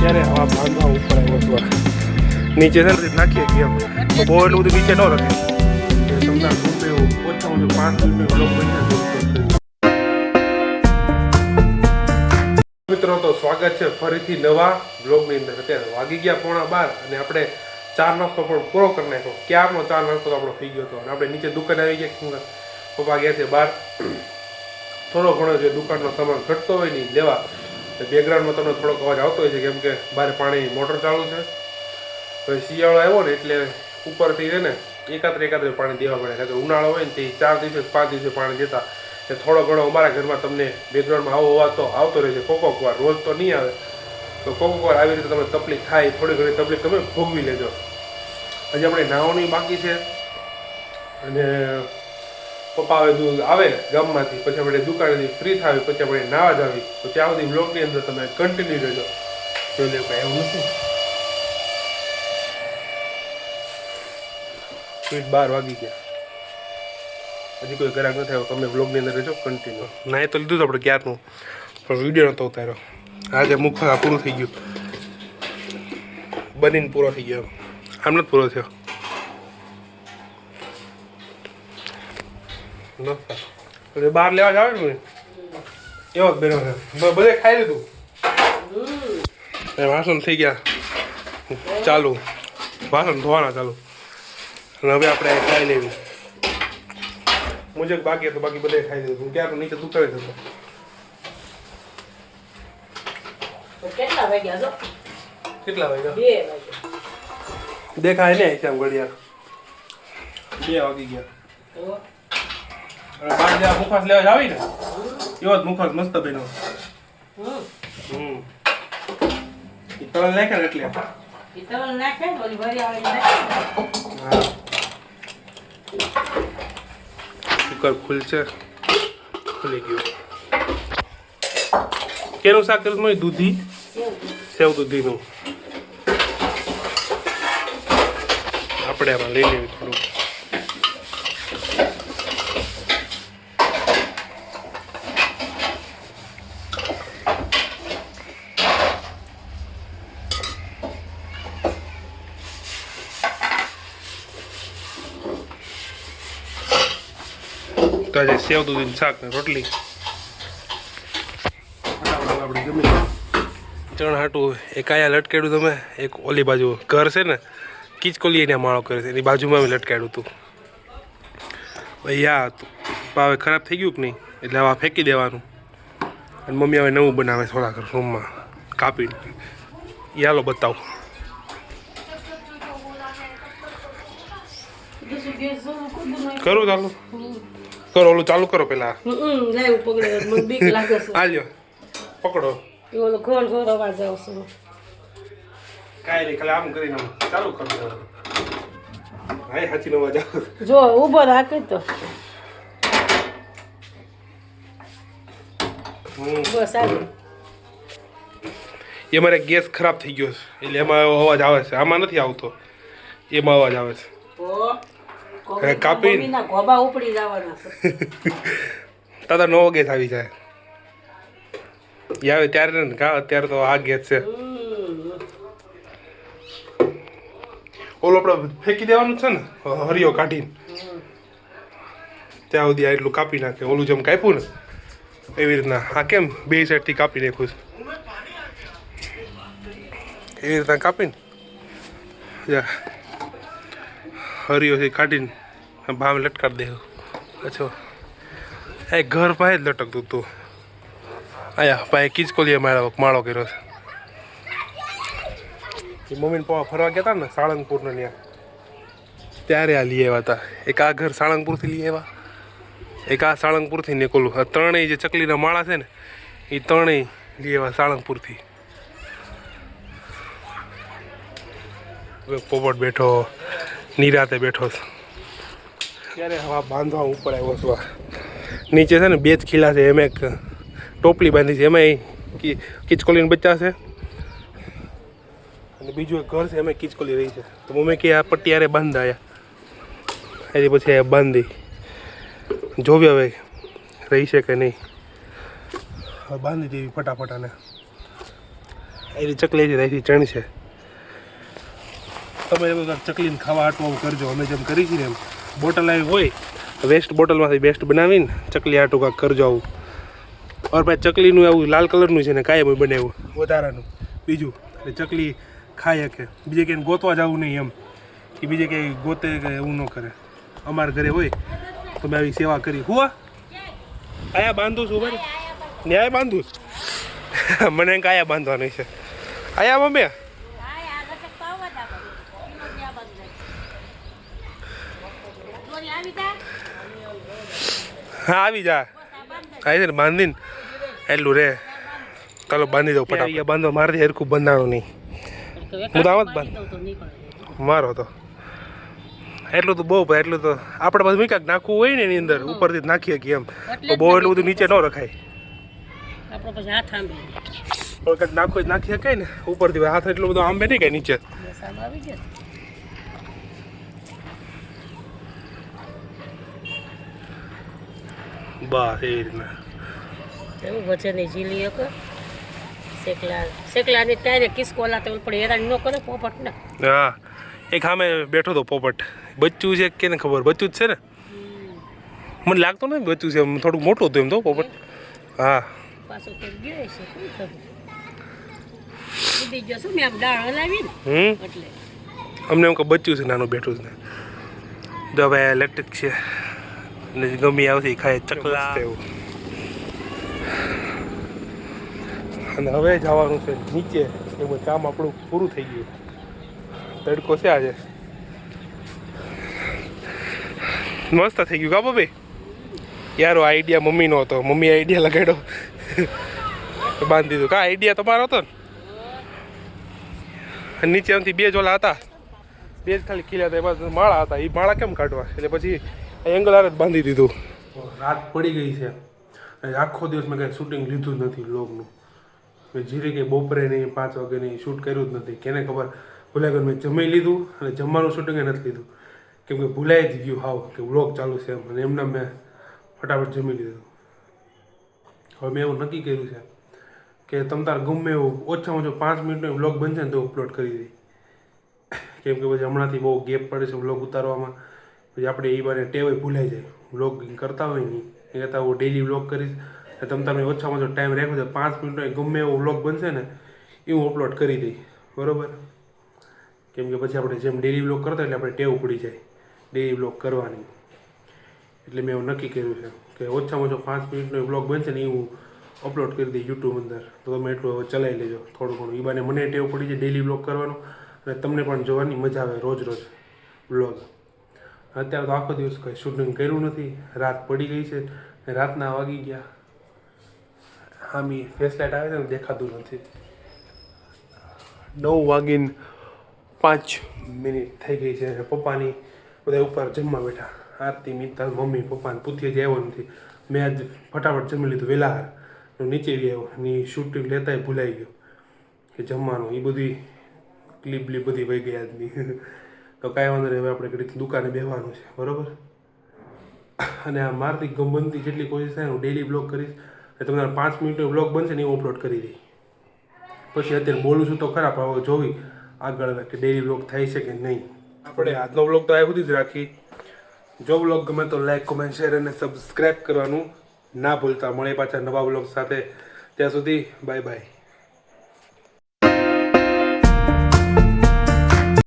ત્યારે હવા બાંધવા ઉપર આવ્યો હતો નીચે છે ને નાખીએ કેમ તો બહુ એટલું બધું નીચે ન રહે તમને રૂપે ઓછામાં ઓછું 5 મિનિટનો વ્લોગ બની મિત્રો તો સ્વાગત છે ફરીથી નવા બ્લોગની અંદર. અત્યારે વાગી ગયા 11:15 અને આપણે ચા નાસ્તો પણ પૂરો કરી નાખ્યો. ક્યારનો ચા નાસ્તો આપણો થઈ ગયો હતો અને આપણે નીચે દુકાને આવી ગયા. પપ્પા ગયા છે બહાર થોડો ઘણો જે દુકાનનો સામાન ઘટતો હોય ને લેવા. બેકગ્રાઉન્ડમાં તમને થોડોક અવાજ આવતો હોય છે કેમ કે બહાર પાણી મોટર ચાલુ છે. હવે શિયાળો આવ્યો ને એટલે ઉપરથી છે ને એકાત્રે પાણી દેવા પડે. કારણ કે ઉનાળો હોય ને તે 4 દિવસે 5 દિવસે પાણી દેતા એટલે થોડો ઘણો અમારા ઘરમાં તમને બેકગ્રાઉન્ડમાં આવો અવાજ તો આવતો રહે છે. કોકોક વાર રોજ તો નહીં આવે તો કોકોક વાર આવી રીતે તમને તકલીફ થાય. થોડી ઘણી તકલીફ તમે ભોગવી લેજો. હજી આપણે નાહવાની બાકી છે અને પપ્પા આવે ગામમાંથી પછી આપણે દુકાનેથી ફ્રી થાય પછી આપણે નાવા જ આવી. તો ત્યાં સુધી બ્લોગની અંદર તમે કન્ટિન્યુ રહેજો. જોઈ લે કાંઈ એવું નથી. 12 વાગી ગયા હજી કોઈ ગ્રાહક નથી આવ્યો. તમે બ્લોગની અંદર રહેજો કન્ટિન્યુ. નાહી તો લીધું આપણે ક્યારનું પણ વિડીયો નહોતો ઉતાર્યો. આજે મુખ પૂરું થઈ ગયું બનીને પૂરો થઈ ગયો. આમ નથી પૂરો થયો. બહાર લેવા જ આવે ને એવો જ બેનો છે. બધે ખાઈ લીધું. વાસણ થઈ ગયા ચાલુ. વાસણ ધોવાના ચાલુ. અને હવે આપણે ખાઈ લેવું. મુજબ બાકી તો બાકી બધે ખાઈ લીધું. ક્યાં નીચે દુકાને થતો. કેટલા વાગ્યા? 2 વાગ્યા દેખાય ને આમ ઘડિયાળ 2 વાગી ગયા. બાર જેવા મુખવાસ લેવા જ આવી ને એવો જ મુખવાસ મસ્ત બન્યો. તલ નાખે ને એટલે કુકર ખુલશે. ખુલી ગયું. કેનું શાક કર્યું મેં? દૂધી સેવ દૂધીનું. આપણે આમાં લઈ લેવી થોડું. તો આજે સેવ દૂધીનું શાક ને રોટલી આપણે જમી. ચણ હાટું એક આયા લટકાડ્યું તમે. એક ઓલી બાજુ ઘર છે ને કિચકોલી એને માળો કરે છે એની બાજુમાં મેં લટકાડ્યું હતું. ભાઈ આ હતું હવે ખરાબ થઈ ગયું કે નહીં એટલે હવે ફેંકી દેવાનું. અને મમ્મી હવે નવું બનાવે થોડાક રૂમમાં કાપીને. યાલો બતાવો. કરું ચાલુ કરો. ઓલું ચાલુ કરો પેલા. આલ્યો પકડો. કાંઈ નહીં ખાલી આમ કરીને ચાલુ કરો. હા સાચી નો અવાજ આવે. જો ઉભો રાખે તો બસ આવી. એ મારે ગેસ ખરાબ થઈ ગયો છે એટલે એમાં અવાજ આવે છે. આમાં નથી આવતો એમાં અવાજ આવે છે. કાપી ગોબા ઉપડી જવાના તાતા નવો ગેસ આવી જાય. આવે ત્યારે ને કા અત્યારે તો આ ગેસ છે. ઓલો આપણે ફેંકી દેવાનું છે ને હરિયો કાઢીને ત્યાં સુધી એટલું કાપી નાખે. ઓલું જેમ કાપ્યું ને એવી રીતના આ કેમ 2 સાઈડથી કાપી નાખ્યું છે એવી રીતના કાપીને હરિયો છે કાઢીને ભાવ લટકાડી દેવું. અચ્છા એ ઘર પાસે જ લટકતું હતું. આયા પાસે કિચકોલીએ માળો કર્યો છે. એ મમ્મીને પપ્પા ફરવા ગયા હતા ને સાળંગપુરને ત્યાં ત્યારે આ લઈ આવ્યા હતા. એક આ ઘર સાળંગપુરથી લઈ આવ્યા. એક આ સાળંગપુરથી ને ઓલું ત્રણેય જે ચકલીના માળા છે ને એ ત્રણેય લઈ આવ્યા સાળંગપુરથી. પોપટ બેઠો નિરાતે બેઠો છે. ત્યારે હવા બાંધવા ઉપર આવ્યો છું. નીચે છે ને 2 જ ખીલા છે. એમ એક ટોપલી બાંધી છે એમાં કિચકોલીને બચ્ચા છે અને બીજું એક ઘર છે એમાં કિચકોલી રહી છે. તો મમ્મી કે આ પટ્ટી યારે બાંધાયા એની પછી બાંધી જોવી હવે રહી છે કે નહીં. બાંધી દેવી ફટાફટ. અને એવી ચકલી છે એથી ચણ છે. તમે એવું ચકલીને ખાવા હાટું આવું કરજો. અમે જેમ કરી છીએ ને એમ બોટલ આવી હોય વેસ્ટ બોટલમાંથી બેસ્ટ બનાવીને ચકલી હાટું કાંક કરજો આવું. ઓર ભાઈ ચકલીનું એવું લાલ કલરનું છે ને કાયમ બનાવ્યું વધારાનું બીજું એટલે ચકલી ખાઈ શકે. બીજે ક્યાંય ગોતવા જવું નહીં એમ કે બીજે ક્યાંય ગોતે કે એવું ન કરે. અમારા ઘરે હોય તો મેં આવી સેવા કરી. હું આયા બાંધું છું ભાઈ ન્યાય બાંધું છું. મને કાયા બાંધવાનું છે. આયા મમ્મી હા આવી જા આવી છે ને બાંધીને એટલું રે ચાલો બાંધી દઉં ફટાફટ. બાંધો મારથી હરખું બંધાણું નહીં. હું તો આમ જ બાંધ મારો તો એટલું તો બહુ એટલું તો આપણે બધું કાંઈક નાખવું હોય ને એની અંદર ઉપરથી જ નાખીએ કે એમ તો બહુ એટલું બધું નીચે ન રખાય. કંઈક નાખવું જ નાખી શકાય ને ઉપરથી હાથ એટલું બધું આંબે નહીં કાંઈ નીચે. બસ એ રીતના એવું વજન ઝીલી એક શેકલાની ત્યારે કિસકોલા તો પણ હેરાન ન કરે પોપટ ને. હા એક સામે બેઠો તો પોપટ બચ્ચું છે કે ને ખબર બચ્ચું જ છે ને મને લાગતું ને બચ્ચું છે થોડુંક મોટું હતું એમ તો પોપટ. હા પાછો તો ગયો છે કીધી જો શું મેં આમ દાળ હલાવી ને એટલે અમને એમ કે બચ્ચું છે નાનું બેઠું છે ને. જો ભાઈ ઇલેક્ટ્રિક છે ને ગમી આવશે એ ખાય ચકલા એવું. અને હવે જવાનું છે નીચે એવું કામ આપણું પૂરું થઈ ગયું. તડકો છે આજે મસ્ત થઈ ગયું કા ભાઈ. યાર આઈડિયા મમ્મીનો હતો. મમ્મી આઈડિયા લગાડ્યો બાંધી દીધું. કા આઈડિયા તમારો હતો ને. નીચે આમથી બે જોલા હતા બે જ ખાલી ખીલ્યા હતા એમાં માળા હતા. એ માળા કેમ કાઢવા એટલે પછી એંગલ હારે જ બાંધી દીધું. રાત પડી ગઈ છે અને આખો દિવસ મેં કાંઈ શૂટિંગ લીધું જ નથી વ્લોગનું. મેં જીરે કંઈ બપોરે નહીં 5 વાગે નહીં શૂટ કર્યું જ નથી. કેને ખબર ભૂલાઈ ગયું. મેં જમી લીધું અને જમવાનું શૂટિંગ નથી લીધું કેમ કે ભૂલાઈ જ ગયું હાવ કે વ્લોગ ચાલુ છે એમ. અને એમને મેં ફટાફટ જમી લીધું. હવે મેં એવું નક્કી કર્યું છે કે તમ તાર ગમે એવું ઓછામાં ઓછો 5 મિનિટનો વ્લોગ બનશે ને તો અપલોડ કરી દઈ. કેમ કે પછી હમણાંથી બહુ ગેપ પડે છે વ્લોગ ઉતારવામાં. પછી આપણે એ બાને ટેવ ભૂલાઈ જાય વ્લોગિંગ કરતા હોય નહીં એ કરતાં હું ડેલી વ્લોગ કરીશ. અને તમે તમે ઓછામાં ઓછો ટાઈમ રાખ્યો છે 5 મિનિટનો ગમે એવો વ્લોગ બનશે ને એ હું અપલોડ કરી દઈ. બરાબર કેમ કે પછી આપણે જેમ ડેલી વ્લોગ કરતા એટલે આપણે ટેવ પડી જાય ડેલી વ્લોગ કરવાની. એટલે મેં એવું નક્કી કર્યું છે કે ઓછામાં ઓછો 5 મિનિટનો વ્લોગ બનશે ને એ હું અપલોડ કરી દઈ યુટ્યુબ અંદર. તો તમે એટલું હવે ચલાવી લેજો થોડું ઘણું. એ બાને મને ટેવ પડી જાય ડેલી વ્લોગ કરવાનું અને તમને પણ જોવાની મજા આવે રોજ રોજ વ્લોગ. અત્યારે તો આખો દિવસ કંઈ શૂટિંગ કર્યું નથી. રાત પડી ગઈ છે ને રાતના વાગી ગયા હામી ફેસ લાઇટ આવે છે ને દેખાતું નથી. 9:05 થઈ ગઈ છે. પપ્પાની બધા ઉપર જમવા બેઠા. આરતી મિત્તલ મમ્મી પપ્પાને પૂછીએ જ આવ્યો નથી. મેં આજ ફટાફટ જમી લીધું વહેલા નીચે આવ્યો અને શૂટિંગ લેતાય ભૂલાઈ ગયો કે જમવાનું એ બધી ક્લિપ બધી વહી ગઈ આજની. તો કાંઈ વાંધો નહીં. હવે આપણે ઘડીક દુકાને બેસવાનું છે બરાબર. અને આ મારથી બનતી જેટલી કોશિશ થાય હું ડેલી બ્લોગ કરીશ. અને તમારે 5 મિનિટનો બ્લોગ બનશે ને એ અપલોડ કરી દઈ. પછી અત્યારે બોલું છું તો ખરાબ હવે જોવી આગળ કે ડેલી બ્લોગ થાય છે કે નહીં. આપણે આજનો બ્લોગ તો આ સુધી જ રાખી. જો બ્લોગ ગમે તો લાઈક કોમેન્ટ શેર અને સબસ્ક્રાઈબ કરવાનું ના ભૂલતા. મળે પાછા નવા બ્લોગ સાથે. ત્યાં સુધી બાય બાય.